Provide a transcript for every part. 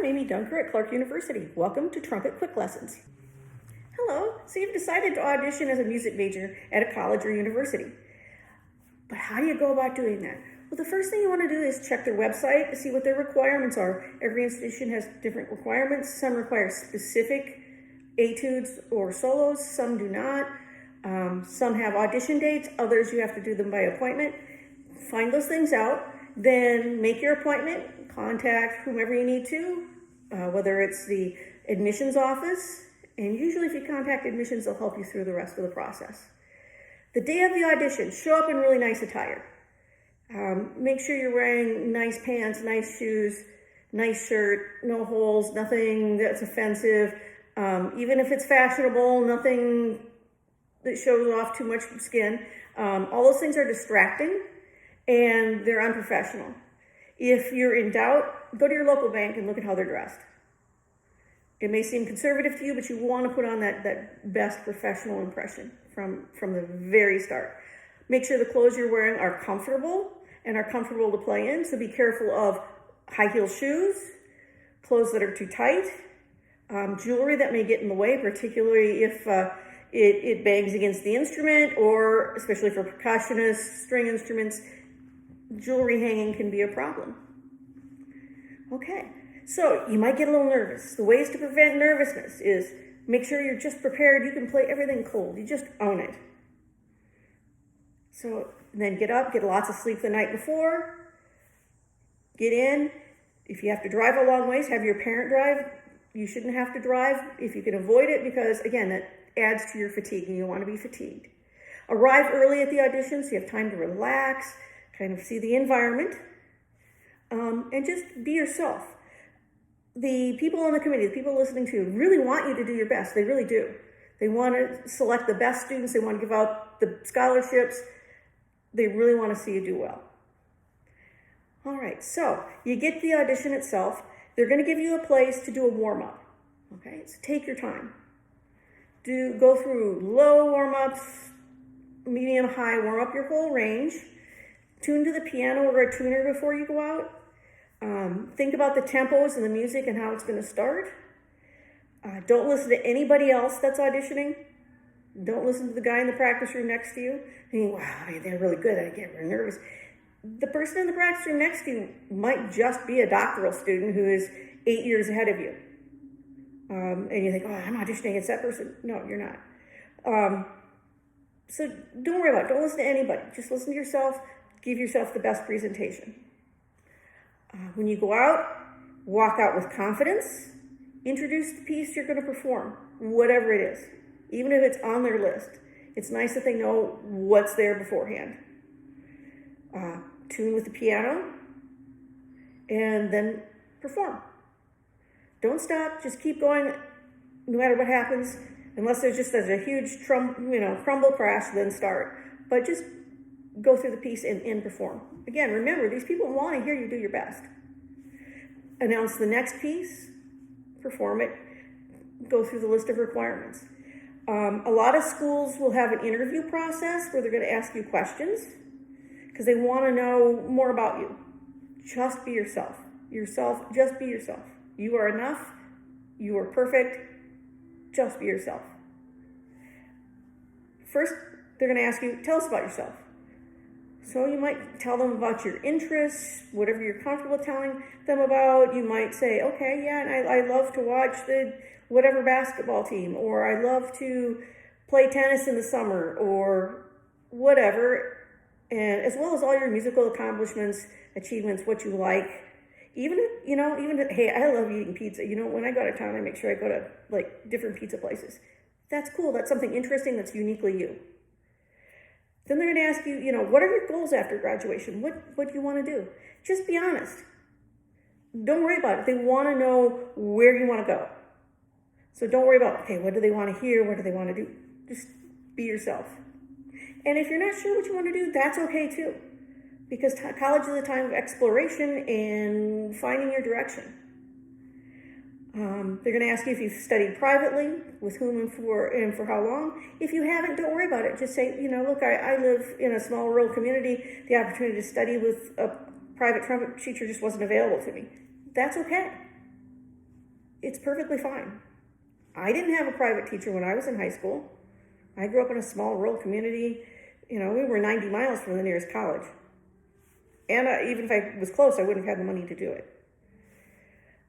I'm Amy Dunker at Clarke University. Welcome to Trumpet Quick Lessons. Hello, so you've decided to audition as a music major at a college or university. But how do you go about doing that? Well, the first thing you want to do is check their website to see what their requirements are. Every institution has different requirements. Some require specific etudes or solos, some do not. Some have audition dates, others you have to do them by appointment. Find those things out, then make your appointment, contact whomever you need to, whether it's the admissions office, and usually if you contact admissions, they'll help you through the rest of the process. The day of the audition, show up in really nice attire. Make sure you're wearing nice pants, nice shoes, nice shirt, no holes, nothing that's offensive. Even if it's fashionable, nothing that shows off too much skin. All those things are distracting and they're unprofessional. If you're in doubt, go to your local bank and look at how they're dressed. It may seem conservative to you, but you want to put on that best professional impression from the very start. Make sure the clothes you're wearing are comfortable and are comfortable to play in. So be careful of high heel shoes, clothes that are too tight, jewelry that may get in the way, particularly if it bangs against the instrument, or especially for percussionists, string instruments, jewelry hanging can be a problem. Okay, so you might get a little nervous. The ways to prevent nervousness is make sure you're just prepared. You can play everything cold. You just own it. So then get up, get lots of sleep the night before, get in. If you have to drive a long ways, have your parent drive. You shouldn't have to drive if you can avoid it, because again, that adds to your fatigue and you want to be fatigued. Arrive early at the audition so you have time to relax, kind of see the environment, and just be yourself. The people on the committee, the people listening to you, really want you to do your best. They really do. They want to select the best students. They want to give out the scholarships. They really want to see you do well. All right, so you get the audition itself. They're going to give you a place to do a warm-up. Okay, so take your time. Go through low warm-ups, medium, high, warm up your whole range. Tune to the piano or a tuner before you go out. Think about the tempos and the music and how it's going to start. Don't listen to anybody else that's auditioning. Don't listen to the guy in the practice room next to you. Thinking, wow, they're really good. I get really nervous. The person in the practice room next to you might just be a doctoral student who is 8 years ahead of you. And you think, oh, I'm auditioning against that person. No, you're not. So don't worry about it. Don't listen to anybody. Just listen to yourself. Give yourself the best presentation. When you go out, walk out with confidence. Introduce the piece you're going to perform, whatever it is. Even if it's on their list, it's nice that they know what's there beforehand. Tune with the piano, and then perform. Don't stop. Just keep going, no matter what happens. Unless there's just a huge crumble crash, then start. But just go through the piece and perform. Again, remember, these people want to hear you do your best. Announce the next piece, perform it, go through the list of requirements. A lot of schools will have an interview process where they're going to ask you questions because they want to know more about you. Just be yourself. Just be yourself. You are enough. You are perfect. Just be yourself. First, they're going to ask you, tell us about yourself. So you might tell them about your interests, whatever you're comfortable telling them about. You might say, okay, yeah, and I love to watch the whatever basketball team, or I love to play tennis in the summer, or whatever. And as well as all your musical accomplishments, achievements, what you like. Even hey, I love eating pizza. When I go out of town, I make sure I go to different pizza places. That's cool. That's something interesting that's uniquely you. Then they're going to ask you, what are your goals after graduation? What do you want to do? Just be honest. Don't worry about it. They want to know where you want to go. So don't worry about, okay, what do they want to hear? What do they want to do? Just be yourself. And if you're not sure what you want to do, that's okay too. Because college is a time of exploration and finding your direction. They're going to ask you if you've studied privately, with whom and for how long. If you haven't, don't worry about it. Just say, look, I live in a small rural community. The opportunity to study with a private trumpet teacher just wasn't available to me. That's okay. it's perfectly fine. I didn't have a private teacher when I was in high school. I grew up in a small rural community. We were 90 miles from the nearest college. And even if I was close, I wouldn't have had the money to do it.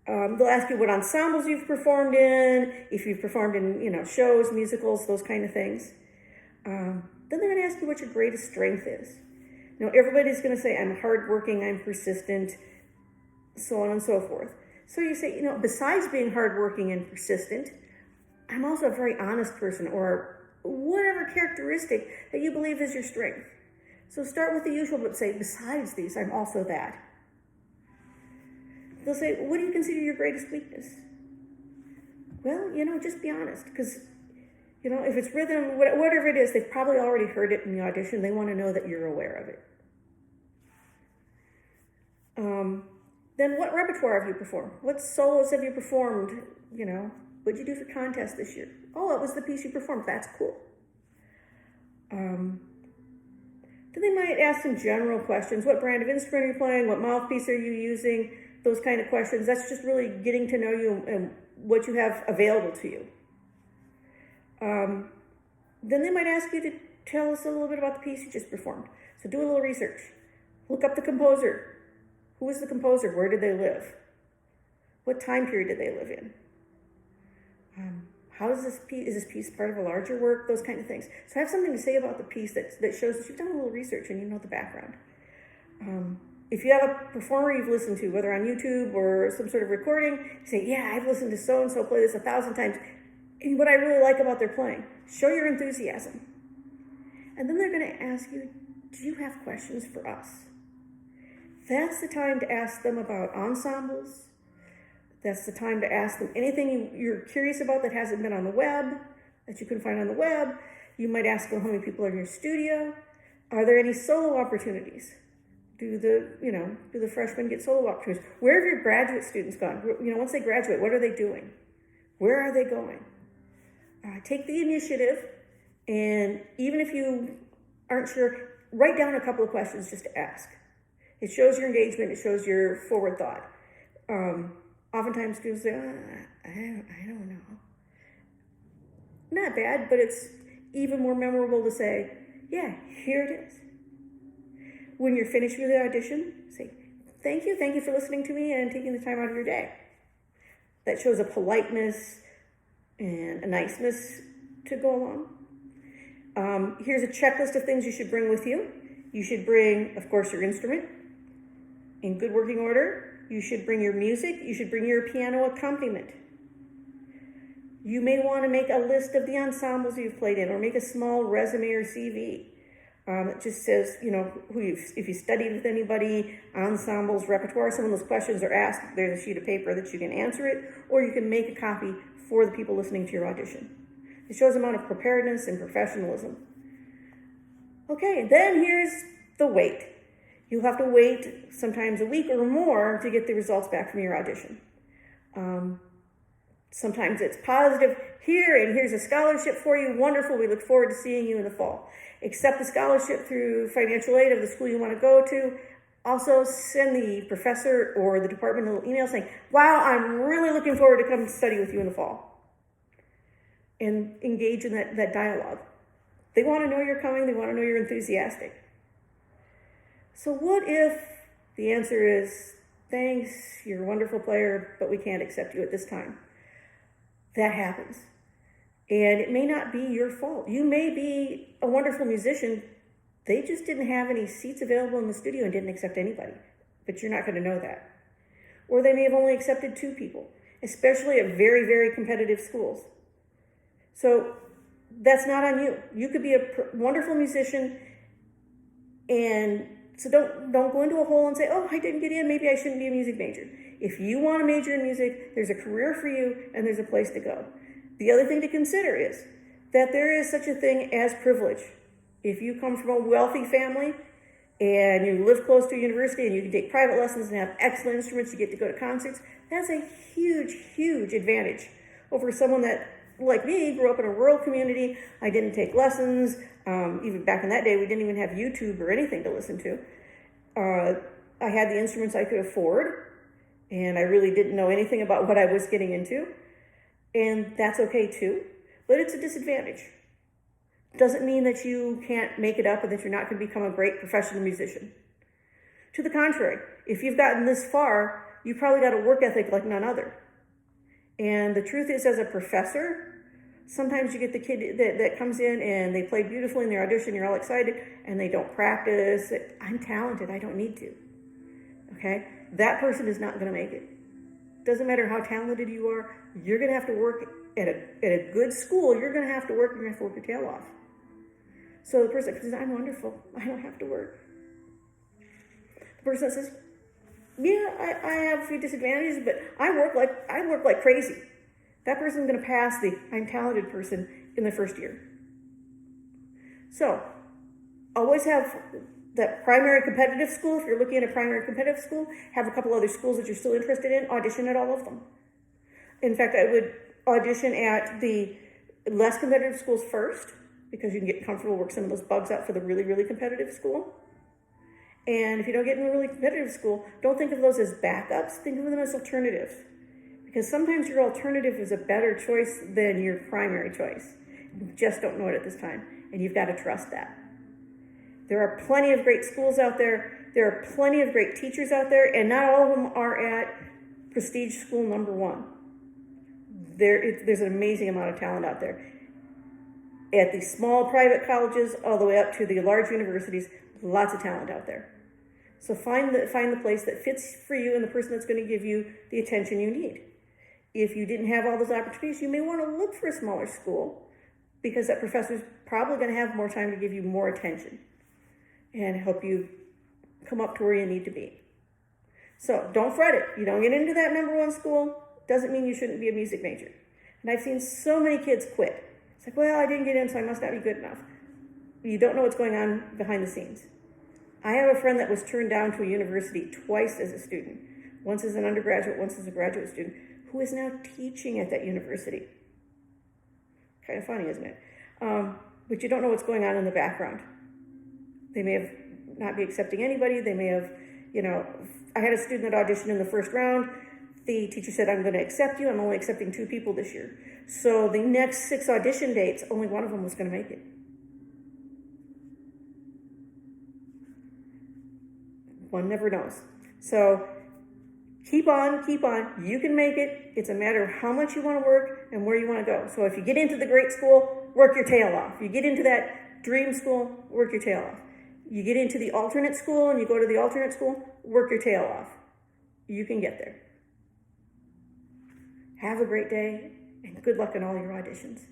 They'll ask you what ensembles you've performed in, if you've performed in, shows, musicals, those kind of things. Then they're going to ask you what your greatest strength is. Everybody's going to say, I'm hardworking, I'm persistent, so on and so forth. So you say, besides being hardworking and persistent, I'm also a very honest person, or whatever characteristic that you believe is your strength. So start with the usual, but say, besides these, I'm also that. They'll say, what do you consider your greatest weakness? Well, just be honest, because, if it's rhythm, whatever it is, they've probably already heard it in the audition. They want to know that you're aware of it. Then what repertoire have you performed? What solos have you performed? What'd you do for contests this year? Oh, it was the piece you performed. That's cool. Then they might ask some general questions. What brand of instrument are you playing? What mouthpiece are you using? Those kind of questions. That's just really getting to know you and what you have available to you. Then they might ask you to tell us a little bit about the piece you just performed. So do a little research. Look up the composer. Who was the composer? Where did they live? What time period did they live in? How is this piece part of a larger work? Those kind of things. So have something to say about the piece that shows that you've done a little research and you know the background. If you have a performer you've listened to, whether on YouTube or some sort of recording, say, yeah, I've listened to so-and-so play this 1,000 times. And what I really like about their playing, show your enthusiasm. And then they're going to ask you, do you have questions for us? That's the time to ask them about ensembles. That's the time to ask them anything you're curious about that hasn't been on the web, that you can find on the web. You might ask them how many people are in your studio. Are there any solo opportunities? Do the freshmen get solo opportunities? Where have your graduate students gone? Once they graduate, what are they doing? Where are they going? Take the initiative, and even if you aren't sure, write down a couple of questions just to ask. It shows your engagement. It shows your forward thought. Oftentimes students say, I don't know. Not bad, but it's even more memorable to say, yeah, here it is. When you're finished with the audition, say, thank you for listening to me and taking the time out of your day. That shows a politeness and a niceness to go along. Here's a checklist of things you should bring with you. You should bring, of course, your instrument in good working order. You should bring your music. You should bring your piano accompaniment. You may want to make a list of the ensembles you've played in, or make a small resume or CV. It just says, if you studied with anybody, ensembles, repertoire, some of those questions are asked. There's a sheet of paper that you can answer it, or you can make a copy for the people listening to your audition. It shows amount of preparedness and professionalism. Okay, then here's the wait. You'll have to wait sometimes a week or more to get the results back from your audition. Sometimes it's positive here, and here's a scholarship for you. Wonderful, we look forward to seeing you in the fall. Accept the scholarship through financial aid of the school you want to go to. Also, send the professor or the department a little email saying, wow, I'm really looking forward to come study with you in the fall. And engage in that dialogue. They want to know you're coming. They want to know you're enthusiastic. So what if the answer is, thanks, you're a wonderful player, but we can't accept you at this time? That happens. And it may not be your fault. You may be a wonderful musician. They just didn't have any seats available in the studio and didn't accept anybody. But you're not going to know that. Or they may have only accepted 2 people, especially at very, very competitive schools. So that's not on you. You could be a wonderful musician, and so don't go into a hole and say, oh, I didn't get in, maybe I shouldn't be a music major. If you want to major in music, there's a career for you and there's a place to go. The other thing to consider is that there is such a thing as privilege. If you come from a wealthy family and you live close to a university and you can take private lessons and have excellent instruments, you get to go to concerts, that's a huge, huge advantage over someone that, like me, grew up in a rural community. I didn't take lessons. Even back in that day, we didn't even have YouTube or anything to listen to. I had the instruments I could afford, and I really didn't know anything about what I was getting into, and that's okay too, but it's a disadvantage. Doesn't mean that you can't make it up and that you're not going to become a great professional musician. To the contrary, if you've gotten this far, you probably got a work ethic like none other. And the truth is, as a professor, sometimes you get the kid that comes in and they play beautifully in their audition, you're all excited, and they don't practice. I'm talented, I don't need to. Okay? That person is not going to make it. Doesn't matter how talented you are, you're going to have to work at a good school, you're going to have to work, you're going to have to work your tail off. So the person says, I'm wonderful, I don't have to work. The person says, yeah, I have a few disadvantages, but I work like crazy. That person's going to pass the I'm talented person in the first year. So always have that primary competitive school. If you're looking at a primary competitive school, have a couple other schools that you're still interested in, audition at all of them. In fact, I would audition at the less competitive schools first, because you can get comfortable, work some of those bugs out for the really, really competitive school. And if you don't get in a really competitive school, don't think of those as backups, think of them as alternatives. Because sometimes your alternative is a better choice than your primary choice. You just don't know it at this time, and you've got to trust that. There are plenty of great schools out there, there are plenty of great teachers out there, and not all of them are at prestige school number one. There's an amazing amount of talent out there. At the small private colleges, all the way up to the large universities, lots of talent out there. So find the place that fits for you and the person that's going to give you the attention you need. If you didn't have all those opportunities, you may want to look for a smaller school, because that professor's probably going to have more time to give you more attention and help you come up to where you need to be. So don't fret it. You don't get into that number one school, doesn't mean you shouldn't be a music major. And I've seen so many kids quit. It's like, well, I didn't get in, so I must not be good enough. You don't know what's going on behind the scenes. I have a friend that was turned down to a university twice as a student, once as an undergraduate, once as a graduate student, who is now teaching at that university. Kind of funny, isn't it? But you don't know what's going on in the background. They may have not be accepting anybody. They may have, I had a student that auditioned in the first round. The teacher said, I'm going to accept you. I'm only accepting 2 people this year. So the next 6 audition dates, only one of them was going to make it. One never knows. So keep on. You can make it. It's a matter of how much you want to work and where you want to go. So if you get into the great school, work your tail off. You get into that dream school, work your tail off. You get into the alternate school and you go to the alternate school, work your tail off. You can get there. Have a great day, and good luck in all your auditions.